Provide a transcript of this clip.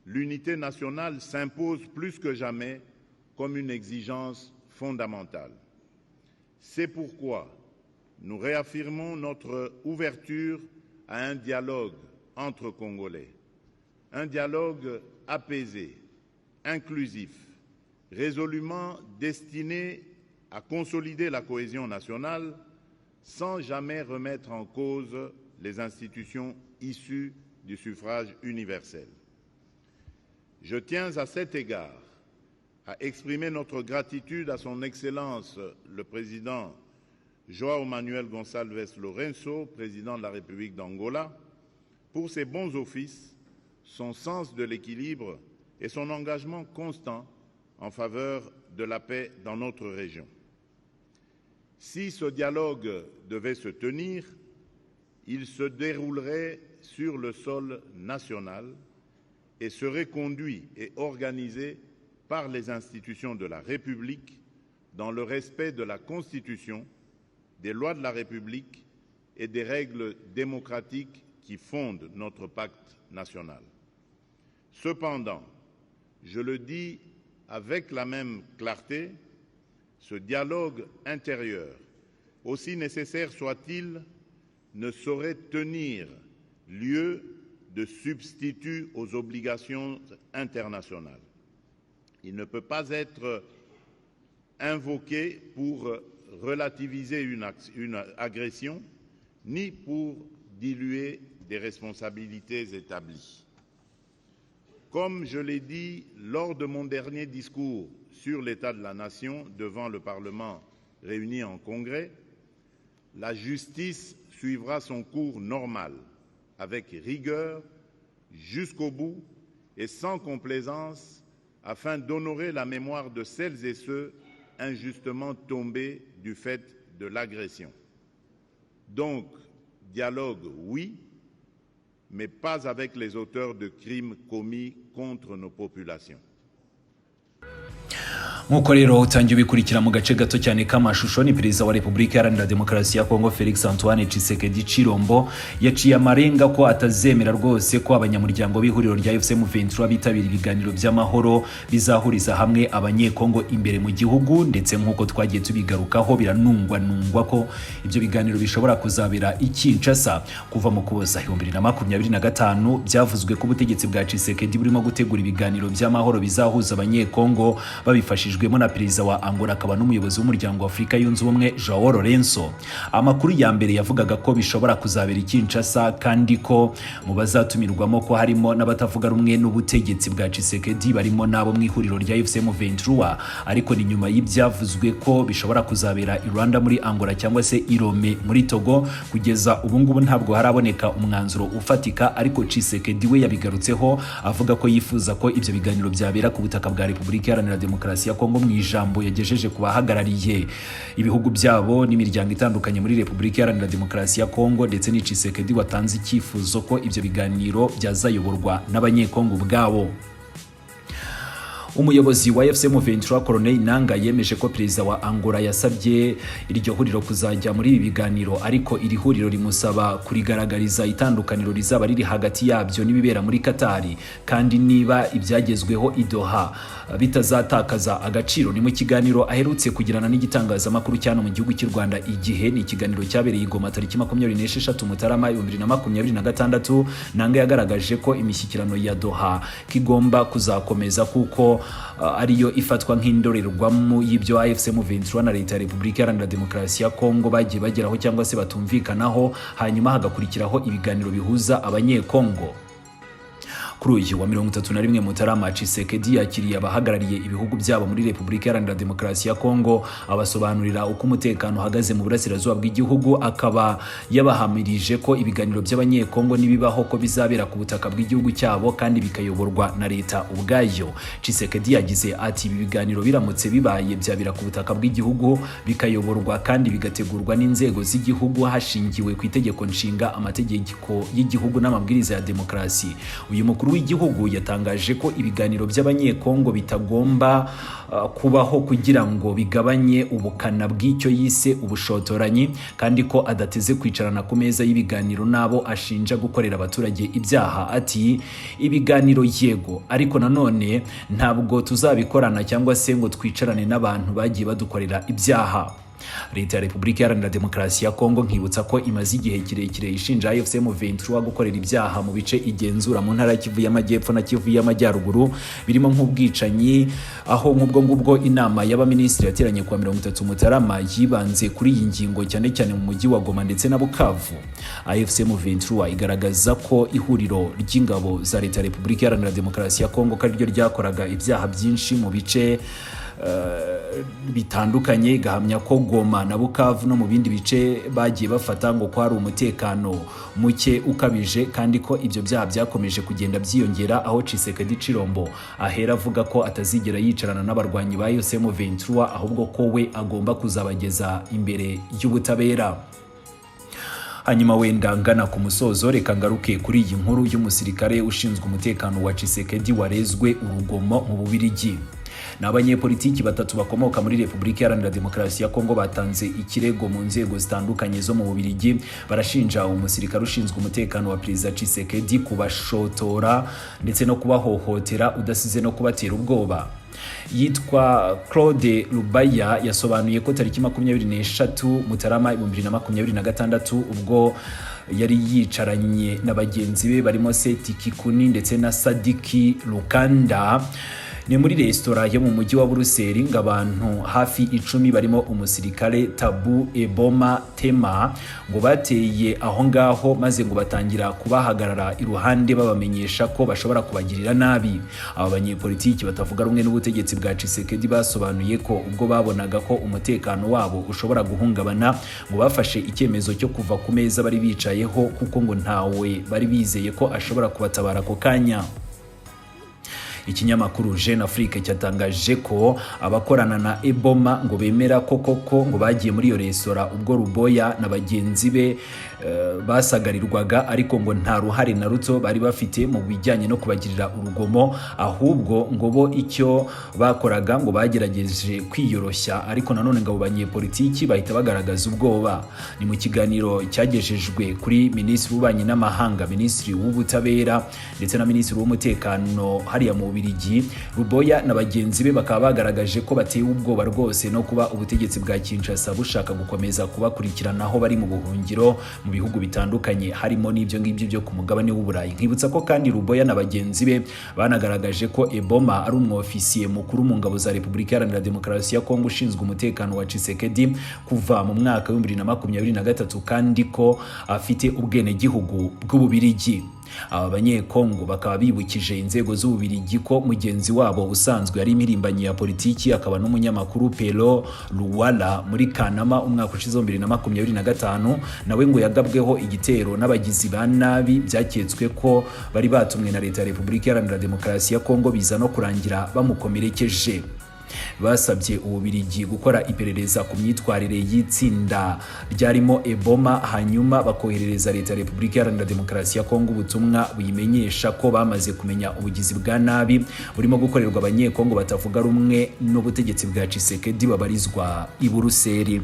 l'unité nationale s'impose plus que jamais comme une exigence fondamentale. C'est pourquoi nous réaffirmons notre ouverture à un dialogue entre Congolais, un dialogue apaisé, inclusif, résolument destiné à consolider la cohésion nationale sans jamais remettre en cause les institutions issues du suffrage universel. Je tiens à cet égard à exprimer notre gratitude à son Excellence le Président João Manuel Gonçalves Lourenço, Président de la République d'Angola, pour ses bons offices, son sens de l'équilibre et son engagement constant en faveur de la paix dans notre région. Si ce dialogue devait se tenir, il se déroulerait sur le sol national et serait conduit et organisé par les institutions de la République dans le respect de la Constitution, des lois de la République et des règles démocratiques qui fondent notre pacte national. Cependant, je le dis avec la même clarté, ce dialogue intérieur, aussi nécessaire soit-il, ne saurait tenir lieu de substitut aux obligations internationales. Il ne peut pas être invoqué pour relativiser une agression, ni pour diluer des responsabilités établies. Comme je l'ai dit lors de mon dernier discours sur l'état de la nation devant le Parlement réuni en congrès, la justice suivra son cours normal, avec rigueur, jusqu'au bout et sans complaisance, afin d'honorer la mémoire de celles et ceux injustement tombés du fait de l'agression. Donc, dialogue, oui, mais pas avec les auteurs de crimes commis contre nos populations. Nk'uko rero utangiye ubikurikira mu gace gato cyane k'amashusho, ni Perezida wa Repubulika Iharanira Demokarasi ya Kongo Felix Antoine Tshisekedi Chilombo yaciye amarenga ko atazemera rwose ko abanyamuryango b'ihuriro rya FC/M23 bitabira ibiganiro by'amahoro bizahuriza hamwe abanyekongo imbere mu gihugu, ndetse nk'uko twagiye tubigarukaho biranungwa ko ibyo biganiro bishobora kuzabera i Kinshasa kuva mu Kuboza 2025. Byavuzwe ko ubutegetsi bwa Tshisekedi burimo gutegura ibiganiro by'amahoro bizahuza abanyekongo babifashije na Perezida wa Angola akaba n'umuyobozi w'umuryango wa Afurika yunze ubumwe João Lourenço. Amakuru ya mbere yavugaga ko bishobora kuzabera i Kinshasa, kandi ko mu bazatumirwamo ko harimo n'abatavuga rumwe n'ubutegetsi bwa Tshisekedi barimo nabo mu ihuriro rya FC/M23, ariko ni nyuma y'ibyavuzwe ko bishobora kuzabera i Rwanda muri Angola cyangwa se i Rome muri Togo. Kugeza ubu ngubu ntabwo haraboneka umwanzuro ufatika, ariko Tshisekedi we yabigarutseho avuga ko yifuza ko ibyo biganiro byabera ku butaka bwa Repubulika Iharanira Demokarasi ya Kongo mu ijambo yagejeje ku bahagarariye ibihugu byabo n'imiryango itandukanye muri Repubulika Iharanira Demokarasi ya Kongo, ndetse ni Tshisekedi watanze icyifuzo ko ibyo biganiro byazayoborwa n'abanyekongo ubwabo. Umuyobozi wa FC/M23 Colonel Nanga yemeje ko Perezida wa Angola yasabye iryo huriro kuzajya muri ibi biganiro, ariko iri huriro rimusaba kurigaragariza itandukaniro rizaba riri hagati yabyo n'ibibera muri Katari, kandi niba ibyagezweho i Doha bitazatakaza agaciro. Ni mu kiganiro aherutse kugirana n'igitangazamakuru cyane mu gihugu cy'u Rwanda Igihe. Ni ikiganiro cyabereye i Goma tariki 26 Mutarama 2026. Nanga yagaragaje ko imishyikirano ya Doha kigomba kuzakomeza kuko ariyo ifatwa nk'indorerwamo y'ibyo AFC/M23 na leta ya Repubulika Iharanira Demokarasi ya Kongo bagiye bageraho cyangwa se batumvikanaho, hanyuma hagakurikiraho ibiganiro bihuza abanyekongo. Kuri uyu wa 31 Mutarama, Tshisekedi yakiriye abahagarariye ibihugu byabo muri Repubulika Iharanira Demokarasi ya Kongo, abasobanurira uko umutekano uhagaze mu burasirazuba bw'igihugu, akaba yabahamirije ko ibiganiro by'abanyekongo nibibaho ko bizabera ku butaka bw'igihugu cyabo kandi bikayoborwa na leta ubwayo. Tshisekedi yagize ati ibi biganiro biramutse bibaye byabera ku butaka bw'igihugu, bikayoborwa kandi bigategurwa n'inzego z'igihugu hashingiwe ku itegeko nshinga, amategeko y'igihugu n'amabwiriza ya demokarasi. Uyu mukuru w'igihugu yatangaje ko ibiganiro by'abanyekongo bitagomba kubaho kugira ngo bigabanye ubukana bw'icyo yise ubushotoranyi, kandi ko adateze kwicarana ku meza y'ibiganiro nabo ashinja gukorera abaturage ibyaha. Ati ibiganiro yego, ariko nanone ntabwo tuzabikorana cyangwa se ngo twicarane n'abantu bagiye badukorera ibyaha. Leta ya Repubulika Iharanira Demokarasi ya Kongo nkibutsa ko imaze igihe kirekire ishinja AFC M23 gukorera ibyaha mu bice igenzura mu ntara Kivu y'Amajyepfo na Kivu y'Amajyaruguru, birimo nk'ubwicanyi, aho ngubwo inama y'abaminisitiri yateranye kuwa 30 Mutarama yibanze kuri iyi ngingo cyane cyane mu mujyi wa Goma ndetse na Bukavu. AFC M23 igaragaza ko ihuriro ry'ingabo za Leta ya Repubulika Iharanira Demokarasi ya Kongo kandi ryo ryakoraga ibyaha byinshi mu bice bitandukanye, gahamya ko Goma na Bukavu no mu bindi bice bagiye bafata ngo ko hari umutekano muke ukabije, kandi ko ibyo byaha byakomeje kugenda byiyongera, aho Tshisekedi Chilombo ahera avuga ko atazigera yicarana n'abarwanyi ba AFC M23 ahubwo ko we agomba kuzabageza imbere y'ubutabera. Hanyuma wenda ngana ku musozo, reka ngaruke kuri iyi nkuru y'umusirikare ushinzwe umutekano wa Tshisekedi warezwe urugomo mu Bubiligi. N'abanyepolitiki batatu bakomoka muri Repubulika Iharanira Demokarasi ya Kongo batanze ikirego mu nzego zitandukanye zo mu Bubiligi, barashinja umusirikare ushinzwe umutekano wa Perezida Tshisekedi kubashotora ndetse no kubahohotera udasize no kubatera ubwoba. Yitwa Claude Lubaya yasobanuye ko tariki 23 Mutarama 2026 ubwo yari yicaranye na bagenzi be barimo Seti Kikuni ndetse na Sadiki Lukanda ni muri resitora yo mu mujyi wa Buruseli, ngo abantu hafi 10 barimo umusirikare Tabu Eboma Tema ngo bateye aho ngaho, maze ngo batangira kubahagarara iruhande babamenyesha ko bashobora kubagirira nabi. Aba banyepolitiki batavuga rumwe n'ubutegetsi bwa Tshisekedi basobanuye ko ubwo babonaga ko umutekano wabo ushobora guhungabana, ngo bafashe icyemezo cyo kuva ku meza bari bicayeho kuko ngo ntawe bari bizeye ko ashobora kubatabara ako kanya. Ikinyamakuru Jeune Afrique cyatangaje ko abakorana na Eboma ngo bemera ko koko ngo bagiye muri iyo resitora ubwo Ruboya na bagenzi be basagarirwaga, ariko ngo nta ruhare na ruto bari bafite mu bijyanye no kubagirira urugomo, ahubwo ngo bo icyo bakoraga ngo bagerageje kwiyoroshya, ariko nanone ngo abanyepolitiki bahita bagaragaza ubwoba. Ni mu kiganiro cyagejejwe kuri Minisitiri w'Ububanyi n'Amahanga, Minisitiri w'Ubutabera ndetse na Minisitiri w'Umutekano hariya mu Bubiligi, Ruboya na bagenzi be bakaba bagaragaje ko bateye ubwoba rwose no kuba ubutegetsi bwa Kinshasa bushaka gukomeza kubakurikirana aho bari mu buhungiro mu bihugu bitandukanye harimo n'ibyo ngibyo byo ku mugabane w'Uburayi. Nkibutsa ko kandi Ruboya na bagenzi be banagaragaje ko Eboma ari umwofisiye mukuru mu ngabo za Repubulika Iharanira Demokarasi ya Kongo ushinzwe umutekano wa Tshisekedi kuva mu mwaka wa 2023, kandi ko afite ubwenegihugu bw'Ububiligi. Aba banyekongo bakaba bibukije inzego z'Ububiligi ko mugenzi wabo usanzwe ari impirimbanyi ya politiki akaba n'umunyamakuru Pero Luwala muri Kanama umwaka ushize 2025 nawe ngo yagabweho igitero n'abagizi ba nabi byaketswe ko bari batumwe na Leta ya Repubulika Iharanira Demokarasi ya Kongo, biza no kurangira bamukomerekeje. Basabye Ububiligi gukora iperereza ku myitwarire y'itsinda ryarimo Eboma, hanyuma bakoherereza Leta ya Repubulika Iharanira Demokarasi ya Kongo ubutumwa buyimenyesha ko bamaze kumenya ubugizi bwa nabi burimo gukorerwa abanyekongo batavuga rumwe n'ubutegetsi bwa Tshisekedi babarizwa i Buruseli.